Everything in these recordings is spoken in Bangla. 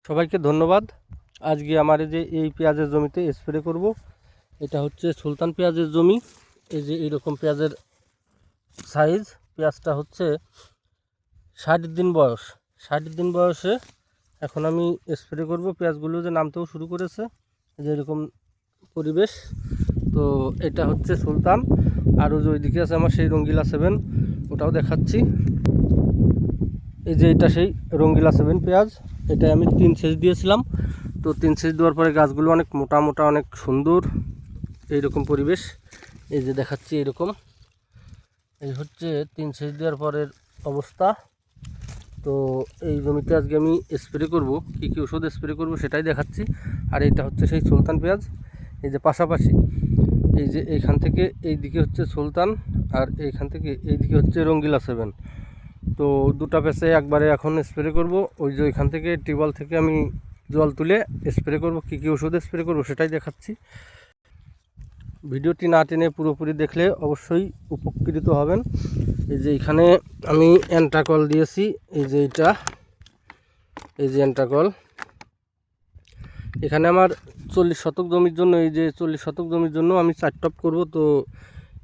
সবাইকে ধন্যবাদ। আজকে আমার এই পেঁয়াজের জমিতে স্প্রে করব। এটা হচ্ছে সুলতান পেঁয়াজের জমি। এই যে এইরকম পেঁয়াজের সাইজ। পেঁয়াজটা হচ্ছে 60 দিন বয়স। 60 দিন বয়সে এখন আমি স্প্রে করব। পেঁয়াজগুলো যে নামতেও শুরু করেছে, যে এরকম পরিবেশ। তো এটা হচ্ছে সুলতান। আর ওই যে ওইদিকে আছে আমার সেই রঙ্গিলা 7, ওটাও দেখাচ্ছি। এই যে এটা সেই রঙ্গিলা 7 পেঁয়াজ। এটা আমি 3 সেচ দিয়েছিলাম। তো 3 সেচ দেওয়ার পরে গাছগুলো অনেক মোটা মোটা, অনেক সুন্দর এইরকম পরিবেশ। এই যে দেখাচ্ছি এরকম। এই হচ্ছে 3 সেচ দেওয়ার পরের অবস্থা। তো এই জমিতে আজকে আমি স্প্রে করব, কী কী ওষুধ স্প্রে করব সেটাই দেখাচ্ছি। আর এইটা হচ্ছে সেই সুলতান পেঁয়াজ। এই যে পাশাপাশি এই যে এইখান থেকে এই দিকে হচ্ছে সুলতান, আর এইখান থেকে এই দিকে হচ্ছে রঙ্গিলা 7। তো দুটা পেঁচে একবারে এখন স্প্রে করব। ওই যে ওইখান থেকে টিউবওয়েল থেকে আমি জল তুলে স্প্রে করব, কী কী ওষুধ স্প্রে করব সেটাই দেখাচ্ছি। ভিডিওটি না টেনে পুরোপুরি দেখলে অবশ্যই উপকৃত হবেন। এই যে এখানে আমি অ্যান্ট্রাকল দিয়েছি। এই যে এইটা, এই যে অ্যান্ট্রাকল। এখানে আমার 40 শতক জমির জন্য, এই যে 40 শতক জমির জন্য আমি 4 টপ করব। তো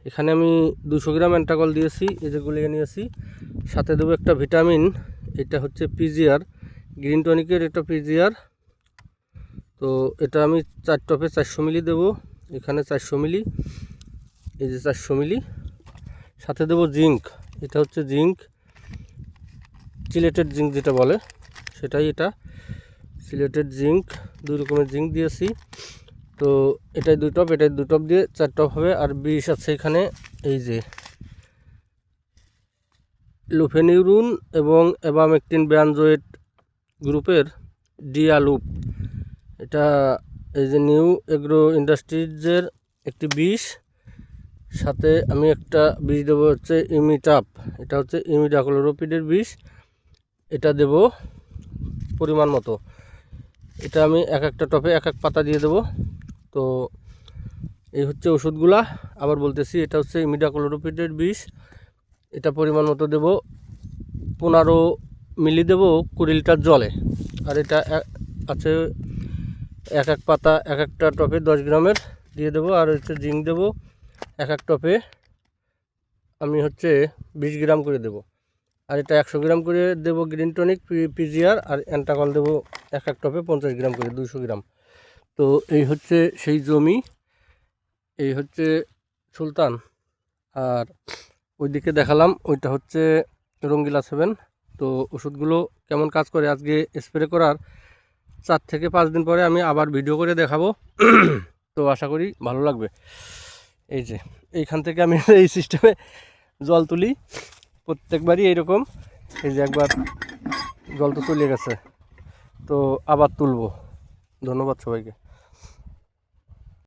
এখানে আমি 200 গ্রাম অ্যান্ট্রাকল দিয়েছি, এই যে গুলিয়ে নিয়েছি। সাথে দেবো একটা ভিটামিন, এটা হচ্ছে পিজিআর, গ্রিন টনিকের এটা পিজিআর। তো এটা আমি 4 টপে 400 মিলি দেবো। এখানে 400 মিলি, এই যে 400 মিলি। সাথে দেবো জিঙ্ক, এটা হচ্ছে জিঙ্ক, সিলেটেড জিঙ্ক যেটা বলে সেটাই এটা, সিলেটেড জিঙ্ক। 2 রকমের জিঙ্ক দিয়েছি। তো এটাই 2 টপ, এটাই 2 টপ দিয়ে 4 টপ হবে। আর বিষ আছে এখানে, এই যে লুফেনিউরুন এবং অ্যাবামেকটিন ব্যানজোয়েট গ্রুপের ডিয়ালুপ। এটা এই যে নিউ এগ্রো ইন্ডাস্ট্রিজের একটি বিষ। সাথে আমি একটা বিষ দেবো হচ্ছে ইমিটাপ, এটা হচ্ছে ইমিডাক্লোরোপিডের বিষ। এটা দেব পরিমাণ মতো। এটা আমি এক একটা টপে এক এক পাতা দিয়ে দেব। তো এই হচ্ছে ওষুধগুলা। আবার বলতেছি, এটা হচ্ছে ইমিডাক্লোরোপিডের বিষ। এটা পরিমাণ মতো দেব, 15 মিলি দেব 20 লিটার জলে। আর এটা আছে এক এক পাতা এক একটা টপে 10 গ্রামের দিয়ে দেবো। আর হচ্ছে জিঙ্ক দেবো এক এক টপে আমি হচ্ছে 20 গ্রাম করে দেব। আর এটা 100 গ্রাম করে দেব গ্রিন টনিক পিজিআর। আর অ্যান্টাকল দেবো এক এক টপে 50 গ্রাম করে, 200 গ্রাম। তো এই হচ্ছে সেই জমি, এই হচ্ছে সুলতান। আর ওইদিকে দেখালাম, ওইটা হচ্ছে রঙ্গিলা 7। তো ওষুধগুলো কেমন কাজ করে আজকে স্প্রে করার 4 থেকে 5 দিন পরে আমি আবার ভিডিও করে দেখাবো। তো আশা করি ভালো লাগবে। এই যে এইখান থেকে আমি এই সিস্টেমে জল তুলি প্রত্যেকবারই এইরকম। এই যে একবার জল তো চলে গেছে, তো আবার তুলব। ধন্যবাদ সবাইকে।